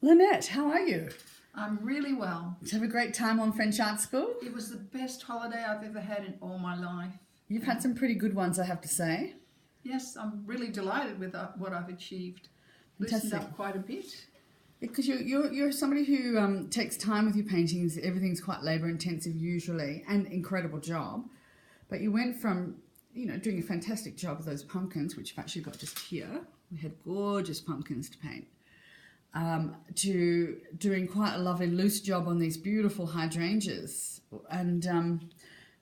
Lynette, how are you? I'm really well. Did you have a great time on French Art School? It was the best holiday I've ever had in all my life. You've had some pretty good ones, I have to say. Yes, I'm really delighted with what I've achieved. Loosened Fantastic. up quite a bit. Because you're somebody who takes time with your paintings. Everything's quite labour intensive usually, and incredible job. But you went from doing a fantastic job with those pumpkins, which you've actually got just here. We had gorgeous pumpkins to paint. To doing quite a lovely loose job on these beautiful hydrangeas. And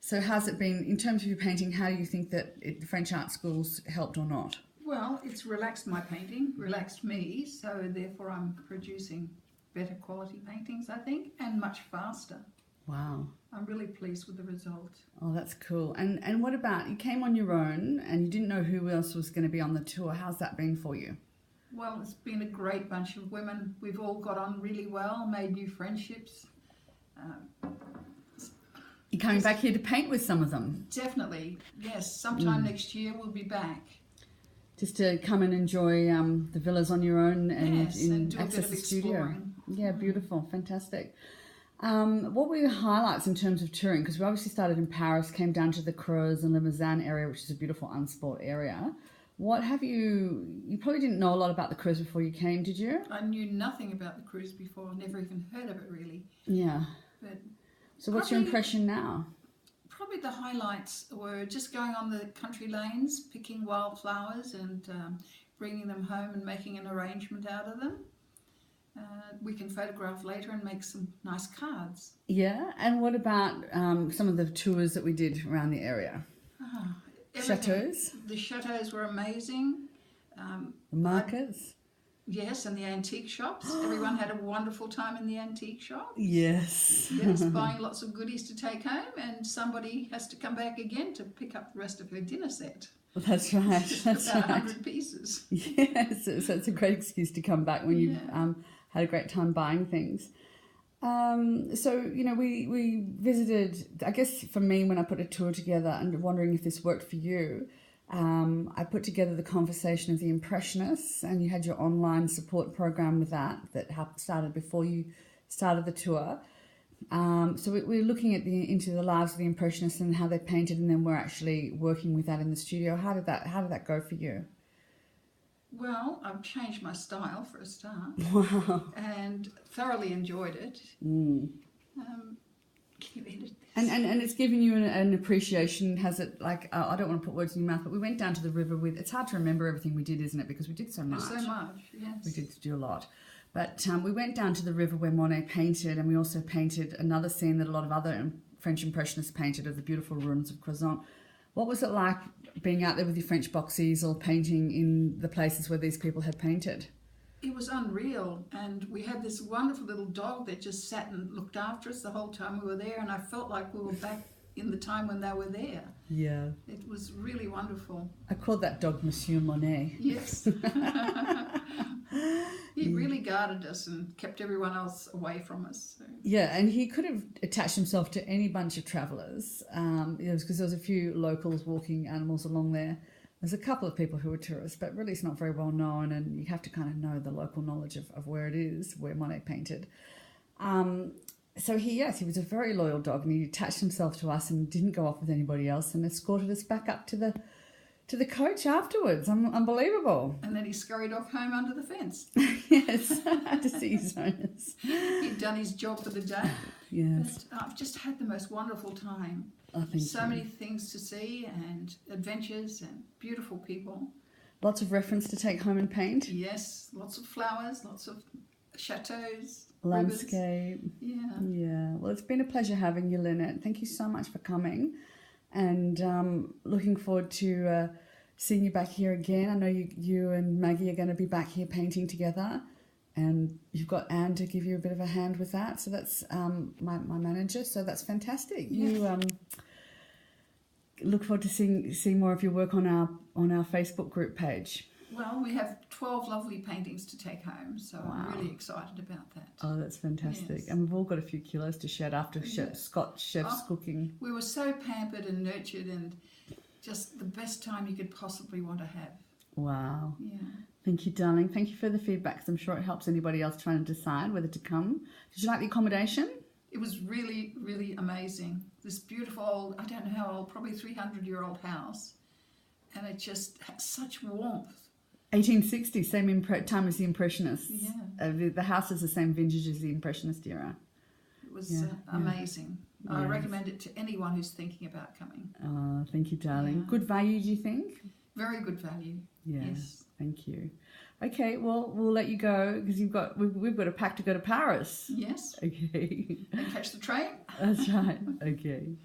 so how's it been in terms of your painting? How do you think that the French art schools helped or not? Well, it's relaxed my painting, relaxed me, so therefore I'm producing better quality paintings, I think, and much faster. Wow. I'm really pleased with the result. Oh, that's cool. And what about, you came on your own and you didn't know who else was going to be on the tour. How's that been for you? Well, it's been a great bunch of women. We've all got on really well, made new friendships. You're coming back here to paint with some of them? Definitely, yes. Sometime next year we'll be back. Just to come and enjoy the villas on your own and, Yes, and do a access bit of the studio. exploring. Yeah, beautiful, fantastic. What were your highlights in terms of touring? Because we obviously started in Paris, came down to the Creuse and Limousin area, which is a beautiful unsport area. What have you probably didn't know a lot about the Creuse before you came, did you? I knew nothing about the Creuse before, never even heard of it really. Yeah. But So what's your impression now? probably the highlights were just going on the country lanes, picking wildflowers and bringing them home and making an arrangement out of them. We can photograph later and make some nice cards. Yeah, and what about some of the tours that we did around the area? Everything. Chateaus? The chateaus were amazing. The markets? Yes, and the antique shops. Everyone had a wonderful time in the antique shop. Yes. Yes, buying lots of goodies to take home, and somebody has to come back again to pick up the rest of her dinner set. That's right. That's About right. 100 pieces. Yes, so it's a great excuse to come back when you've had a great time buying things. So, we visited, I guess for me, when I put a tour together and wondering if this worked for you, I put together the conversation of the Impressionists, and you had your online support program with that started before you started the tour. So we're looking at into the lives of the Impressionists and how they painted, and then we're actually working with that in the studio. How did that go for you? Well, I've changed my style for a start. Wow. And thoroughly enjoyed it. Mm. Can you edit this? And it's given you an appreciation, has it? Like, I don't want to put words in your mouth, but we went down to the river with, it's hard to remember everything we did, isn't it? Because we did so much. So much, yes. We did do a lot. But we went down to the river where Monet painted, and we also painted another scene that a lot of other French Impressionists painted of the beautiful ruins of Crozant. What was it like being out there with your French box easel, painting in the places where these people had painted? It was unreal, and we had this wonderful little dog that just sat and looked after us the whole time we were there, and I felt like we were back in the time when they were there. Yeah. It was really wonderful. I called that dog Monsieur Monet. Yes. He really guarded us and kept everyone else away from us. So. Yeah, and he could have attached himself to any bunch of travellers, because there was a few locals walking animals along there. There's a couple of people who are tourists, but really it's not very well known, and you have to kind of know the local knowledge of where it is, where Monet painted. So he was a very loyal dog, and he attached himself to us and didn't go off with anybody else, and escorted us back up to the coach afterwards. Unbelievable. And then he scurried off home under the fence. Yes, I had to see his owners. He'd done his job for the day. Yes. But I've just had the most wonderful time. I think so many things to see, and adventures, and beautiful people. Lots of reference to take home and paint. Yes, lots of flowers, lots of chateaus, Landscape. rivers. Yeah. Yeah. Well, it's been a pleasure having you, Lynette. Thank you so much for coming, and looking forward to seeing you back here again. I know you and Maggie are going to be back here painting together, and you've got Anne to give you a bit of a hand with that. So that's my manager. So that's fantastic. Yeah. You look forward to seeing more of your work on our Facebook group page. Well, we have 12 lovely paintings to take home, so Wow. I'm really excited about that. Oh, that's fantastic. Yes. And we've all got a few kilos to shed after Scott Chef's cooking. We were so pampered and nurtured, and just the best time you could possibly want to have. Wow. Yeah. Thank you, darling. Thank you for the feedback, 'cause I'm sure it helps anybody else trying to decide whether to come. Did you like the accommodation? It was really, really amazing. This beautiful old, I don't know how old, probably 300-year-old house. And it just had such warmth. 1860, same time as the Impressionists. Yeah. The house is the same vintage as the Impressionist era. It was amazing. I Yes. recommend it to anyone who's thinking about coming. Oh, thank you, darling. Yeah. Good value, do you think? Very good value. Yeah. Yes. Thank you. Okay, well, we'll let you go because we've got a pack to go to Paris. Yes. Okay. And catch the train. That's right. Okay.